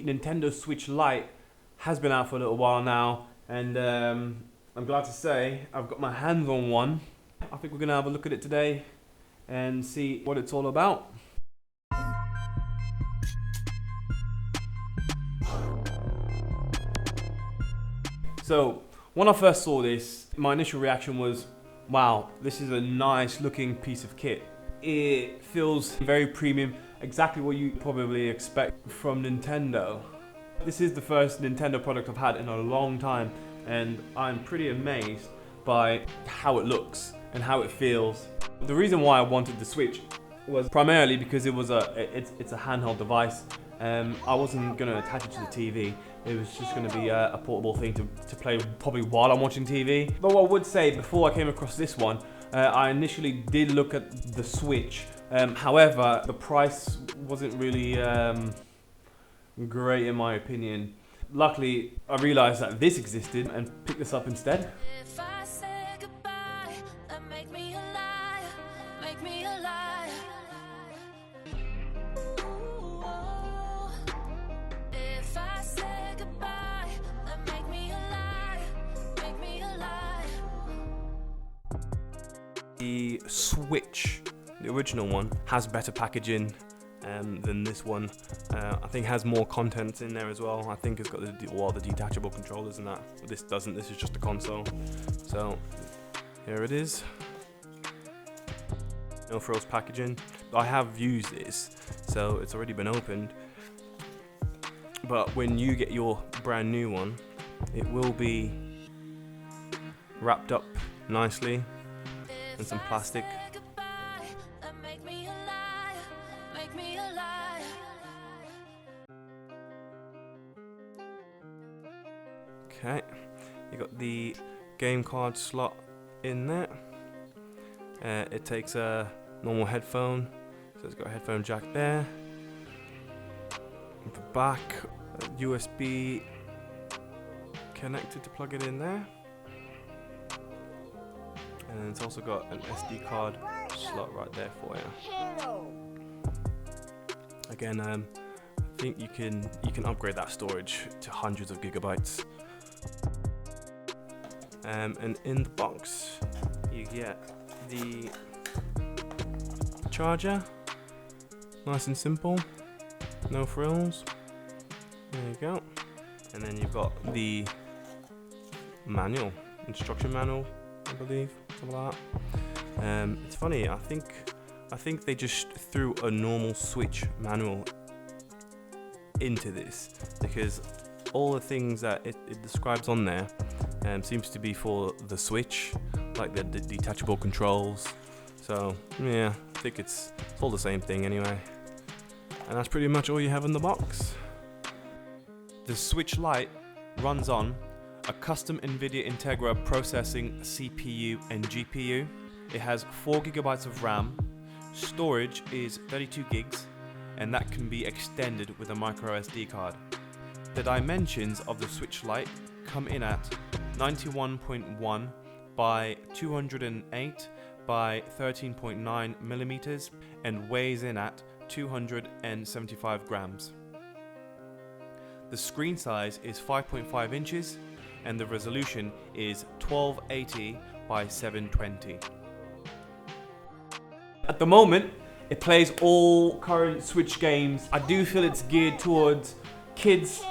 Nintendo Switch Lite has been out for a little while now, and I'm glad to say I've got my hands on one. I think we're going to have a look at it today and see what it's all about. So, when I first saw this, my initial reaction was, wow, this is a nice looking piece of kit. It feels very premium, exactly what you probably expect from Nintendo. This is the first Nintendo product I've had in a long time, and I'm pretty amazed by how it looks and how it feels. The reason why I wanted the Switch was primarily because it's a handheld device. I wasn't going to attach it to the TV. It was just going to be a portable thing to play probably while I'm watching TV. But what I would say, before I came across this one, I initially did look at the Switch. However, the price wasn't really great in my opinion. Luckily, I realised that this existed and picked this up instead. The Switch, the original one, has better packaging than this one. I think it has more content in there as well. I think it's got the detachable controllers and that. But this doesn't. This is just a console. So here it is. No frills packaging. I have used this, so it's already been opened. But when you get your brand new one, it will be wrapped up nicely in some plastic. Okay, you got the game card slot in there. It takes a normal headphone, so it's got a headphone jack there. At the back, USB connected to plug it in there. And it's also got an SD card slot right there for you. Again, I think you can upgrade that storage to hundreds of gigabytes. And in the box, you get the charger, nice and simple, no frills. There you go. And then you've got the manual, instruction manual, I believe, something like that. It's funny. I think they just threw a normal Switch manual into this, because all the things that it describes on there seems to be for the Switch, like the detachable controls. So yeah, I think it's all the same thing anyway. And that's pretty much all you have in the box. The Switch Lite runs on a custom NVIDIA Integra processing CPU and GPU. It has 4 GB of RAM. Storage is 32 gigs, and that can be extended with a micro SD card. The dimensions of the Switch Lite come in at 91.1 by 208 by 13.9 millimeters and weighs in at 275 grams. The screen size is 5.5 inches and the resolution is 1280 by 720. At the moment, it plays all current Switch games. I do feel it's geared towards kids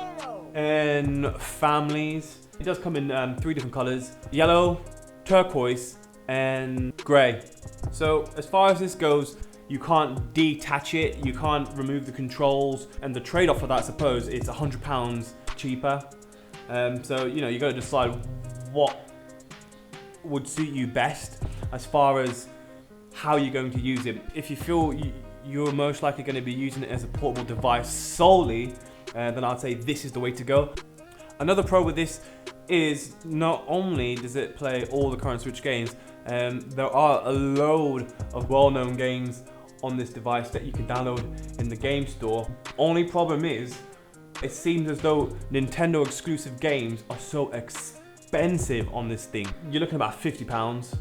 and families. It does come in 3 different colors: yellow, turquoise, and grey. So as far as this goes, you can't detach it, you can't remove the controls, and the trade-off for that, I suppose, is £100 cheaper. So you know, you got to decide what would suit you best as far as how you're going to use it. If you feel you're most likely going to be using it as a portable device solely, then I'd say this is the way to go. Another pro with this is not only does it play all the current Switch games, there are a load of well-known games on this device that you can download in the game store. Only problem is, it seems as though Nintendo exclusive games are so expensive on this thing. You're looking at about £50.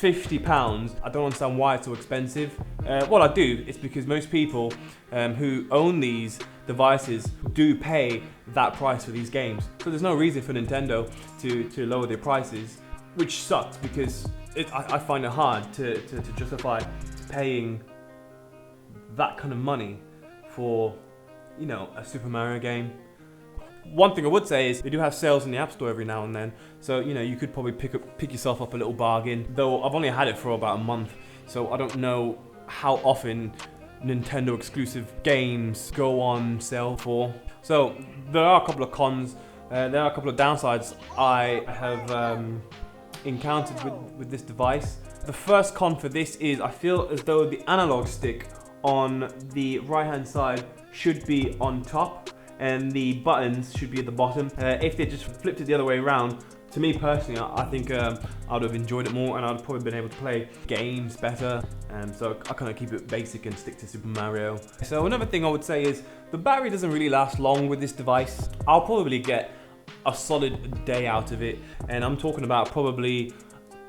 £50. I don't understand why it's so expensive. What I do is because most people who own these devices do pay that price for these games. So there's no reason for Nintendo to lower their prices, which sucks because I find it hard to justify paying that kind of money for, you know, a Super Mario game. One thing I would say is they do have sales in the App Store every now and then, so you know you could probably pick yourself up a little bargain. Though I've only had it for about a month, so I don't know how often Nintendo exclusive games go on sale for. So there are a couple of cons, there are a couple of downsides I have encountered with this device. The first con for this is I feel as though the analog stick on the right hand side should be on top and the buttons should be at the bottom. If they just flipped it the other way around, to me personally, I think I would have enjoyed it more and I'd probably been able to play games better. So I kind of keep it basic and stick to Super Mario. So another thing I would say is the battery doesn't really last long with this device. I'll probably get a solid day out of it, and I'm talking about probably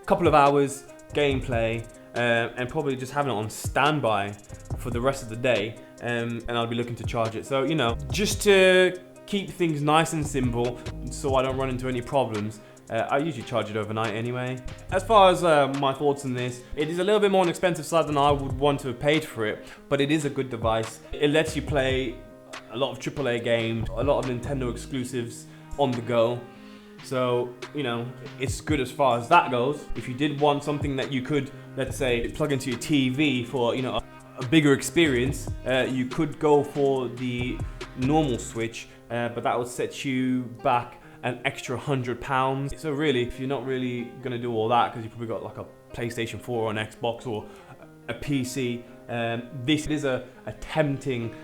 a couple of hours gameplay and probably just having it on standby for the rest of the day, and I'll be looking to charge it. So, you know, just to keep things nice and simple so I don't run into any problems, I usually charge it overnight anyway. As far as my thoughts on this, it is a little bit more on the expensive side than I would want to have paid for it, but it is a good device. It lets you play a lot of AAA games, a lot of Nintendo exclusives on the go. So, you know, it's good as far as that goes. If you did want something that you could, let's say, plug into your TV for, you know, a bigger experience, you could go for the normal Switch, but that would set you back an extra £100. So really, if you're not really gonna do all that because you've probably got like a PlayStation 4 or an Xbox or a PC, this is a tempting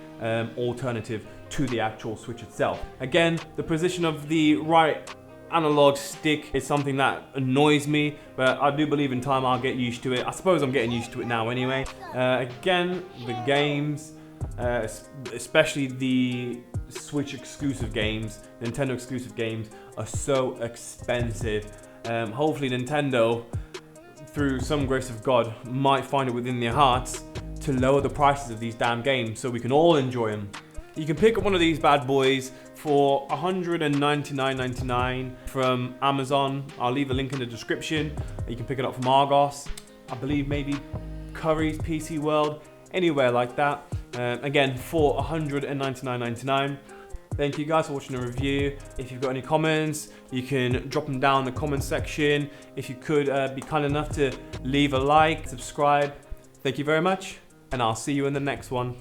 alternative to the actual Switch itself. Again, the position of the right analog stick is something that annoys me, but I do believe in time I'll get used to it. I suppose I'm getting used to it now anyway. Again, the games, especially the Switch exclusive games, Nintendo exclusive games, are so expensive. Hopefully Nintendo, through some grace of God, might find it within their hearts to lower the prices of these damn games so we can all enjoy them. You can pick up one of these bad boys for $199.99 from Amazon. I'll leave a link in the description. You can pick it up from Argos, I believe maybe Curry's, PC World, anywhere like that. Again, for $199.99. Thank you guys for watching the review. If you've got any comments, you can drop them down in the comment section. If you could be kind enough to leave a like, subscribe. Thank you very much, and I'll see you in the next one.